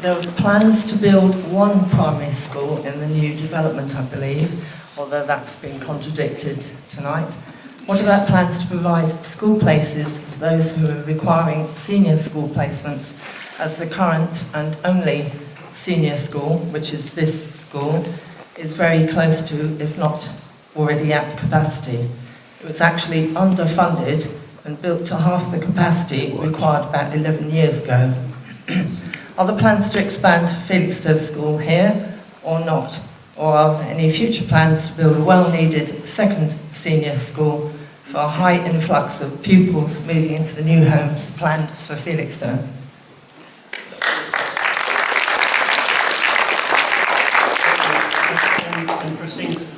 There are plans to build one primary school in the new development, I believe, although that's been contradicted tonight. What about plans to provide school places for those who are requiring senior school placements, as the current and only senior school, which is this school, is very close to, if not already at capacity? It was actually underfunded and built to half the capacity required about 11 years ago. Are there plans to expand Felixstowe School here or not? Or are there any future plans to build a well-needed second senior school for a high influx of pupils moving into the new homes planned for Felixstowe? And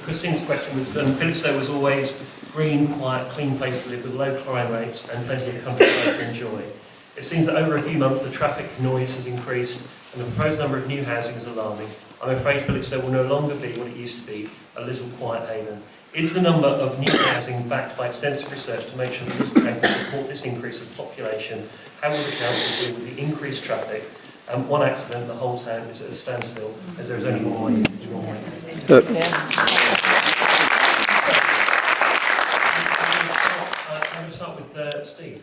Christine's question was, Felixstowe was always green, quiet, clean place to live with low crime rates and plenty of countryside to enjoy. It seems that over a few months the traffic noise has increased and the proposed number of new housing is alarming. I'm afraid Felixstowe will no longer be what it used to be, a little quiet haven. Is the number of new housing backed by extensive research to make sure that this can support this increase of population? How will the council deal with the increased traffic? One accident, the whole town is at a standstill, as there is only one way in Norway. I'm going to start with Steve.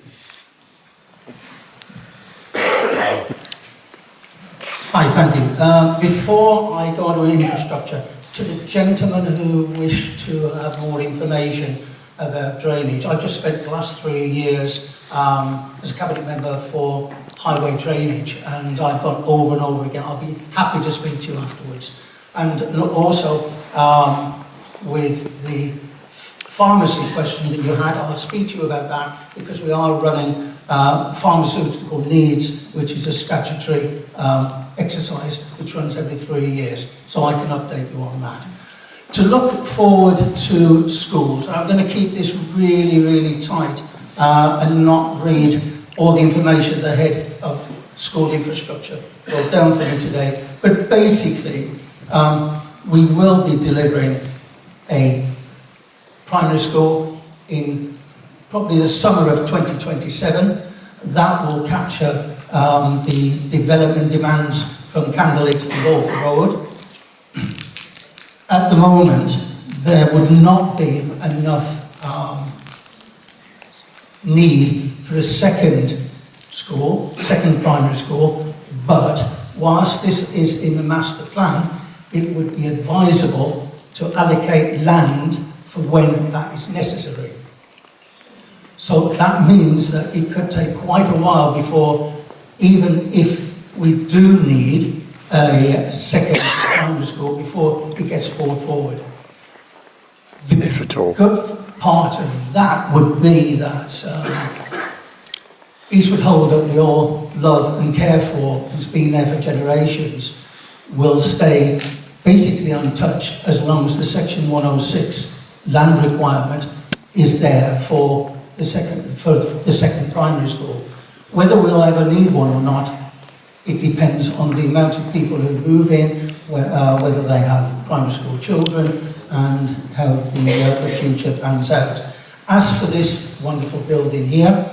Hi, thank you. Before I go on to infrastructure, to the gentleman who wished to have more information about drainage, I just spent the last 3 years as a cabinet member for highway drainage, and I've gone over and over again. I'll be happy to speak to you afterwards. And also with the pharmacy question that you had, I'll speak to you about that, because we are running pharmaceutical needs, which is a statutory exercise which runs every 3 years, so I can update you on that. To look forward to schools, I'm going to keep this really, really tight and not read all the information at the head of school infrastructure brought down for me today, but basically we will be delivering a primary school in probably the summer of 2027. That will capture the development demands from Candlelit to Wolf Road. At the moment, there would not be enough need for a second primary school, but whilst this is in the master plan, it would be advisable to allocate land for when that is necessary. So that means that it could take quite a while before, even if we do need a second primary school, before it gets brought forward. If at all. The good part of that would be that Eastwood Hold that we all love and care for, who's been there for generations, will stay basically untouched as long as the Section 106 land requirement is there for the second primary school. Whether we'll ever need one or not, it depends on the amount of people who move in, whether they have primary school children, and how the future pans out. As for this wonderful building here,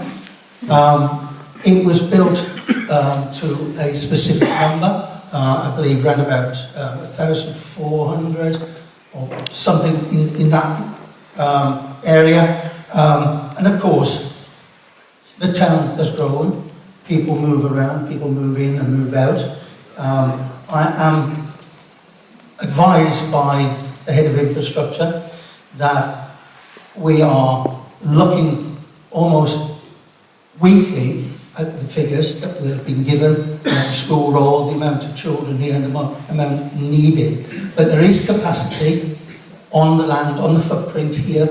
it was built to a specific number, I believe around about 1,400 or something in that area. And of course, the town has grown. People move around, people move in and move out. I am advised by the head of infrastructure that we are looking almost weekly at the figures that we have been given, school roll, the amount of children here and the amount needed. But there is capacity on the land, on the footprint here,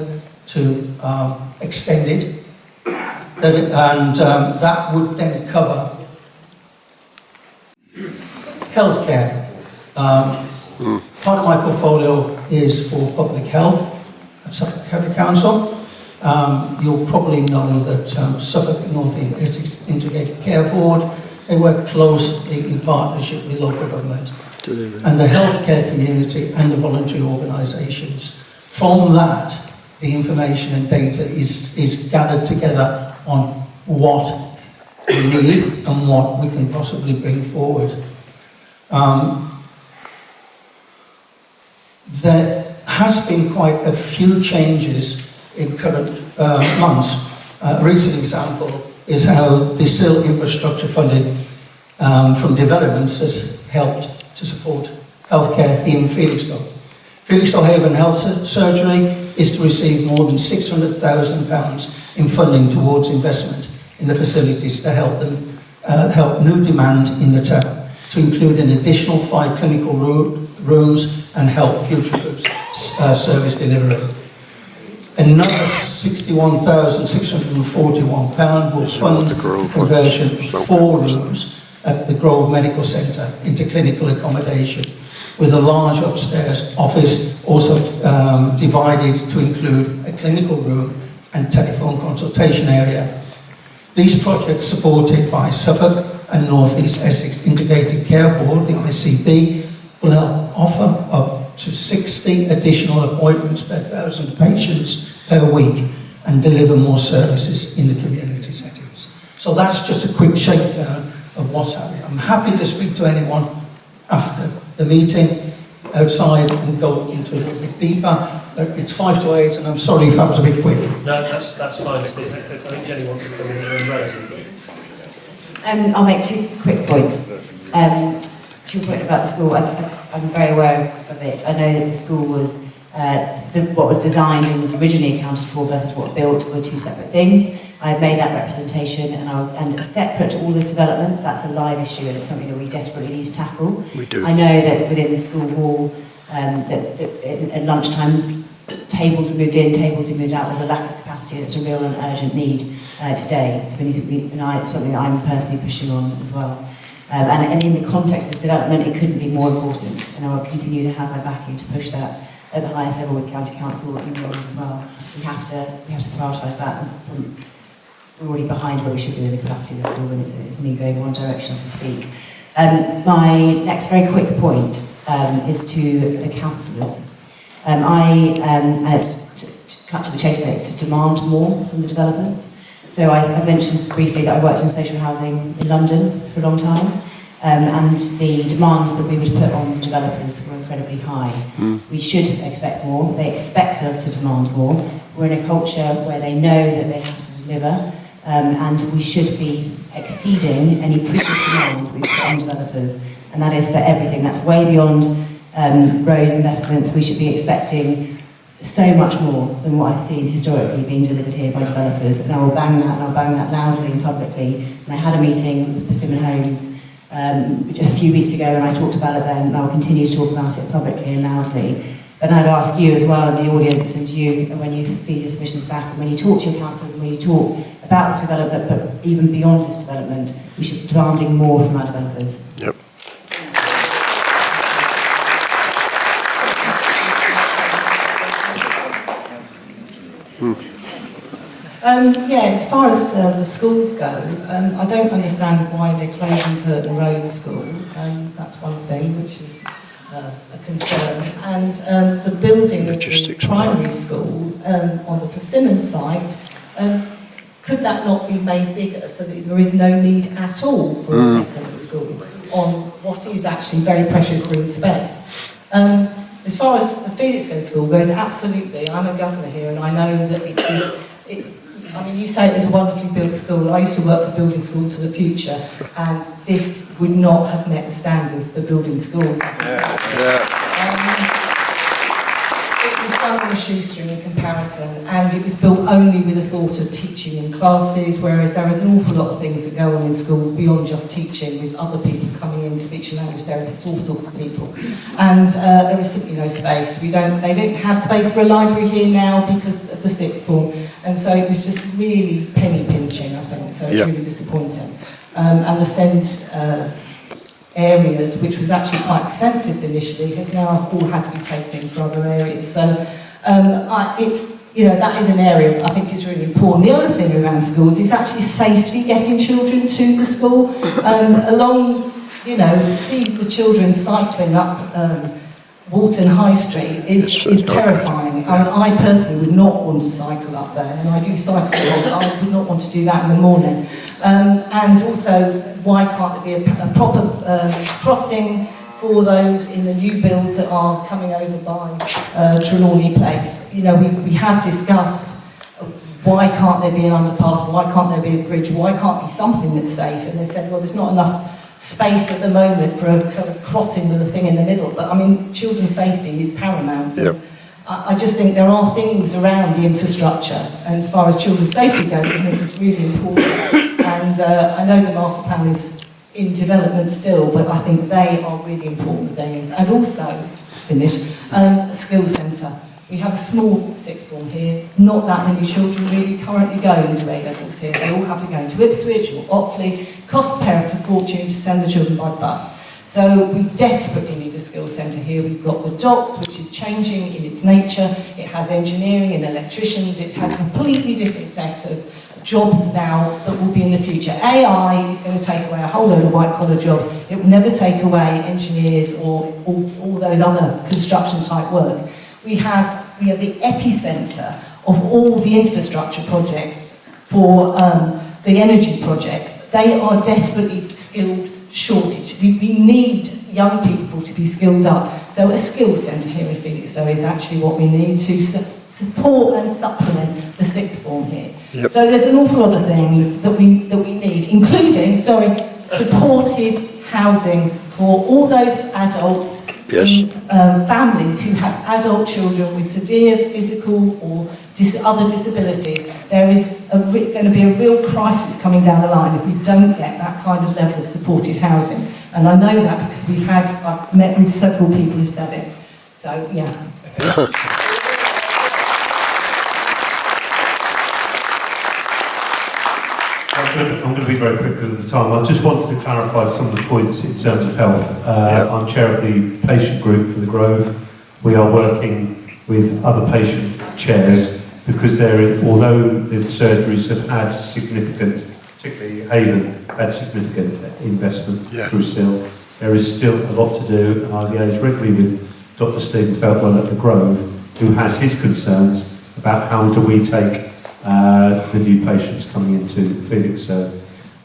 to extend it. That would then cover healthcare. Part of my portfolio is for public health at Suffolk County Council. You'll probably know that Suffolk North East Integrated Care Board, they work closely in partnership with local government and the healthcare community and the voluntary organisations. From that, the information and data is gathered together on what we need and what we can possibly bring forward. There has been quite a few changes in current months. A recent example is how the SIL infrastructure funding from developments has helped to support healthcare here in Felixstowe. Felixstowe Haven Health Surgery is to receive more than £600,000 in funding towards investment in the facilities to help them help new demand in the town, to include an additional 5 clinical rooms and help future-proof service delivery. Another £61,641 will fund the conversion of 4 rooms at the Grove Medical Centre into clinical accommodation, with a large upstairs office also divided to include a clinical room and telephone consultation area. These projects, supported by Suffolk and North East Essex Integrated Care Board, the ICB, will offer up to 60 additional appointments per 1,000 patients per week and deliver more services in the community settings. So that's just a quick shakedown of what's happening. I'm happy to speak to anyone after the meeting outside and go into a little bit deeper. It's 5 to 8 and I'm sorry if that was a bit quick. No, that's fine. I think Jenny wants to come in relatively. I'll make 2 quick points. To your point about the school, I'm very aware of it. I know that the school was, what was designed and was originally accounted for versus what built were 2 separate things. I've made that representation and separate to all this development, that's a live issue and it's something that we desperately need to tackle. We do. I know that within the school hall, at lunchtime, tables are moved in, tables are moved out, there's a lack of capacity and it's a real and urgent need today. So we need to be, it's something that I'm personally pushing on as well. And in the context of this development, it couldn't be more important, and I will continue to have my backing to push that at the highest level with County Council and Neighbourhood as well. We have to prioritise that. We're already behind where we should be with the capacity of the school, and it's me going one direction as we speak. My next very quick point is to the councillors. Cut to the chase today, is to demand more from the developers. So I mentioned briefly that I worked in social housing in London for a long time, and the demands that we would put on developers were incredibly high. We should expect more. They expect us to demand more. We're in a culture where they know that they have to deliver, and we should be exceeding any previous demands we put on developers, and that is for everything. That's way beyond road investments. We should be expecting so much more than what I've seen historically being delivered here by developers, and I will bang that, and I'll bang that loudly and publicly. And I had a meeting with Persimmon Homes a few weeks ago, and I talked about it then, and I will continue to talk about it publicly and loudly. But I'd ask you as well in the audience, and you, when you feed your submissions back, and when you talk to your councillors, and when you talk about this development, but even beyond this development, we should be demanding more from our developers. Yep. As far as the schools go, I don't understand why they're closing Burton Road School. That's one thing, which is a concern. And the building of the primary school on the Persimmon site, could that not be made bigger so that there is no need at all for a second school on what is actually very precious green space? As far as the Felixstowe School goes, absolutely. I'm a governor here, and I know that I mean, you say it was a wonderfully built school. I used to work for building schools for the future, and this would not have met the standards for building schools. It was done on a shoestring in comparison, and it was built only with the thought of teaching in classes, whereas there is an awful lot of things that go on in schools beyond just teaching, with other people coming in, speech and language therapists, all sorts of people. And there was simply no space. They don't have space for a library here now because of the sixth form, and so it was just really penny pinching, I think, so it's really disappointing. And the SEND areas, which was actually quite extensive initially, have now all had to be taken in for other areas. So that is an area I think is really important. The other thing around schools is actually safety, getting children to the school. See the children cycling up Walton High Street is terrifying. I personally would not want to cycle up there, and I do cycle a lot, but I would not want to do that in the morning. And also, why can't there be a proper crossing for those in the new builds that are coming over by Trelawney Place. You know, we have discussed why can't there be an underpass, why can't there be a bridge, why can't be something that's safe? And they said, well, there's not enough space at the moment for a sort of crossing with a thing in the middle. But I mean, children's safety is paramount. Yep. I just think there are things around the infrastructure, and as far as children's safety goes, I think it's really important. And I know the master plan is in development still, but I think they are really important things. And also, a skills centre. We have a small sixth form here, not that many children really currently go into A-levels here. They all have to go into Ipswich or Otley, cost the parents a fortune to send the children by bus. So we desperately need a skills centre here. We've got the docks, which is changing in its nature. It has engineering and electricians. It has a completely different set of jobs now that will be in the future. AI is going to take away a whole load of white-collar jobs. It will never take away engineers or all those other construction-type work. We have the epicentre of all the infrastructure projects for the energy projects. They are desperately skilled shortage. We need young people to be skilled up. So a skills centre here in Felixstowe is actually what we need to support and supplement the sixth form here. Yep. So there's an awful lot of things that we need, including, supported housing for all those adults in families who have adult children with severe physical or other disabilities. There is going to be a real crisis coming down the line if we don't get that kind of level of supported housing. And I know that because I've met with several people who said it. So, yeah. I'm going to be very quick because of the time. I just wanted to clarify some of the points in terms of health. I'm chair of the patient group for the Grove. We are working with other patient chairs because although the surgeries have had significant, particularly Haven, had significant investment through SIL, there is still a lot to do, and I liaise regularly with Dr. Stephen Feltwell at the Grove, who has his concerns about how do we take the new patients coming into Felixstowe.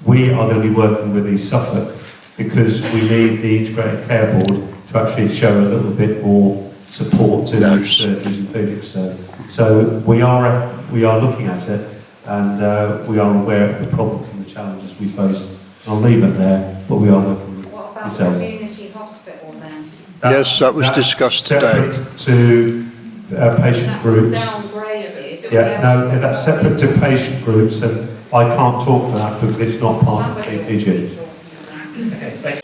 We are going to be working with East Suffolk because we need the Integrated Care Board to actually show a little bit more support to those surgeries in Felixstowe. So we are looking at it, and we are aware of the problems and the challenges we face. I'll leave it there, but we are working with What about the community hospital then? Yes, that was discussed today. To patient groups. Downgraded. Yeah, no, that's separate to patient groups, and I can't talk for that because it's not part of the PPG. Okay, thanks.